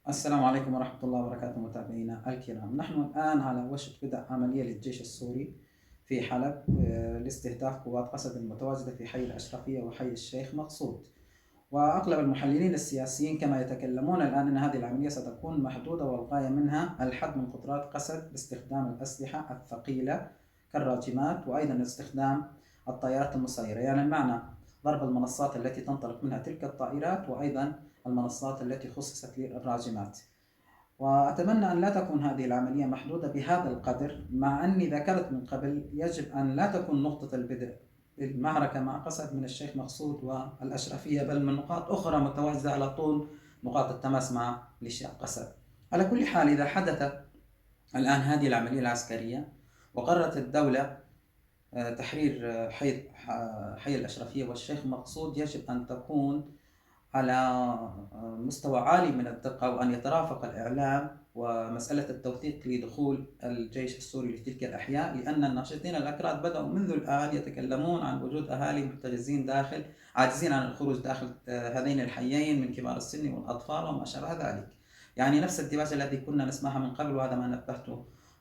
السلام عليكم ورحمة الله وبركاته متابعينا الكرام. نحن الآن على وشك بدء عملية للجيش السوري في حلب لاستهداف قوات قسد المتواجدة في حي الأشرفية وحي الشيخ مقصود. وأغلب المحللين السياسيين كما يتكلمون الآن أن هذه العملية ستكون محدودة والغاية منها الحد من قدرات قسد باستخدام الأسلحة الثقيلة كالراجمات وأيضا استخدام الطائرات المسيرة، يعني المعنى ضرب المنصات التي تنطلق منها تلك الطائرات وأيضا المنصات التي خصصت للراجمات. وأتمنى أن لا تكون هذه العملية محدودة بهذا القدر، مع أني ذكرت من قبل يجب أن لا تكون نقطة البدء المعركة مع قسد من الشيخ مقصود والأشرفية، بل من نقاط أخرى متواجدة على طول نقاط التماس مع ميليشيا قسد. على كل حال، إذا حدث الآن هذه العملية العسكرية وقررت الدولة تحرير حي الأشرفية والشيخ مقصود، يجب أن تكون على مستوى عالي من الدقة، وأن يترافق الإعلام ومسألة التوثيق لدخول الجيش السوري لتلك الأحياء، لأن الناشطين الأكراد بدأوا منذ الآن يتكلمون عن وجود أهالي محتجزين داخل، عاجزين عن الخروج داخل هذين الحيين من كبار السن والأطفال وما شابه ذلك. يعني نفس الدباج الذي كنا نسمعها من قبل، وهذا ما نبهت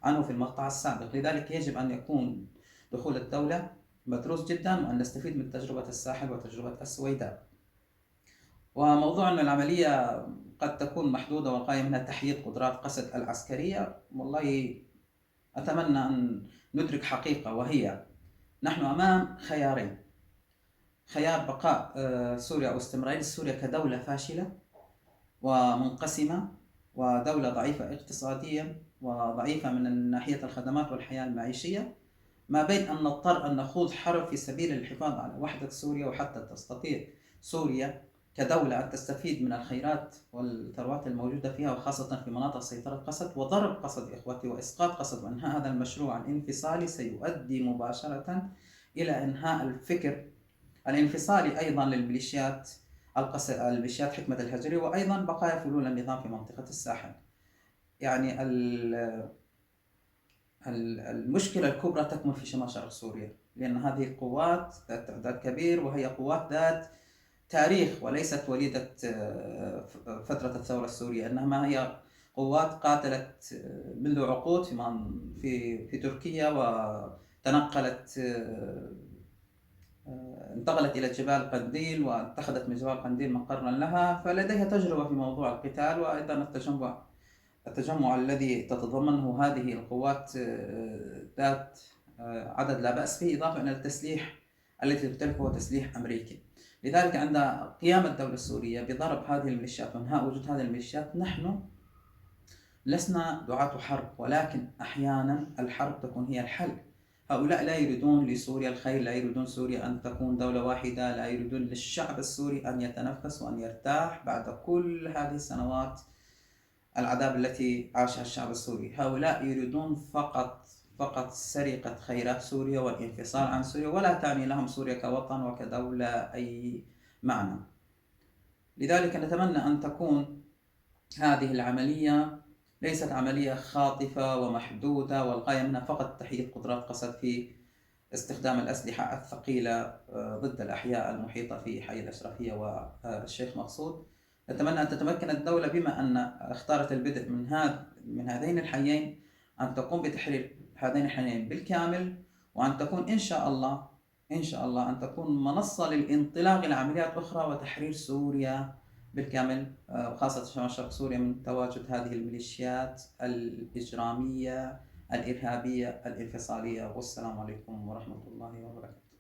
عنه في المقطع السابق. لذلك يجب أن يكون دخول الدولة مدروس جدا، وأن نستفيد من تجربة الساحل وتجربة السويداء. وموضوع أن العملية قد تكون محدودة والغاية منها تحييد قدرات قسد العسكرية، والله أتمنى أن ندرك حقيقة، وهي نحن أمام خيارين: خيار بقاء سوريا أو استمرار سوريا كدولة فاشلة ومنقسمة ودولة ضعيفة اقتصاديا وضعيفة من ناحية الخدمات والحياة المعيشية، ما بين أن نضطر أن نخوض حرب في سبيل الحفاظ على وحدة سوريا، وحتى تستطيع سوريا كدولة أن تستفيد من الخيرات والثروات الموجودة فيها، وخاصة في مناطق سيطرة قسد، وضرب قسد إخوتي وإسقاط قسد وإنهاء هذا المشروع الانفصالي سيؤدي مباشرة إلى إنهاء الفكر الانفصالي أيضا للميليشيات الميليشيات حكمة الهجري، وأيضا بقايا فلول النظام في منطقة الساحل. يعني المشكلة الكبرى تكمن في شمال شرق سوريا، لأن هذه القوات ذات تعداد كبير، وهي قوات ذات تاريخ وليست وليدة فترة الثورة السورية، إنما هي قوات قاتلت منذ عقود في تركيا، وتنقلت انتقلت إلى جبال قنديل واتخذت من جبال قنديل مقرا لها، فلديها تجربة في موضوع القتال. وأيضا التجمع الذي تتضمنه هذه القوات ذات عدد لا بأس به، إضافة إلى التسليح التي تمتلكه هو تسليح أمريكي. لذلك عند قيام الدولة السورية بضرب هذه الميليشيات وانهاء وجود هذه الميليشيات، نحن لسنا دعاة حرب، ولكن أحيانا الحرب تكون هي الحل. هؤلاء لا يريدون لسوريا الخير، لا يريدون سوريا أن تكون دولة واحدة، لا يريدون للشعب السوري أن يتنفس وأن يرتاح بعد كل هذه السنوات العذاب التي عاشها الشعب السوري. هؤلاء يريدون فقط سرقة خيرات سوريا والانفصال عن سوريا، ولا تعني لهم سوريا كوطن وكدولة أي معنى. لذلك نتمنى أن تكون هذه العملية ليست عملية خاطفة ومحدودة والغاية منها فقط تحييد قدرات قسد في استخدام الأسلحة الثقيلة ضد الأحياء المحيطة في حي الأشرفية والشيخ مقصود. نتمنى أن تتمكن الدولة، بما أن اختارت البدء من هذين الحيين، أن تقوم بتحرير هذين الحيين بالكامل، وأن تكون إن شاء الله أن تكون منصة للانطلاق إلى عمليات أخرى وتحرير سوريا بالكامل، وخاصة شمال شرق سوريا، من تواجد هذه الميليشيات الإجرامية الإرهابية الانفصالية. والسلام عليكم ورحمة الله وبركاته.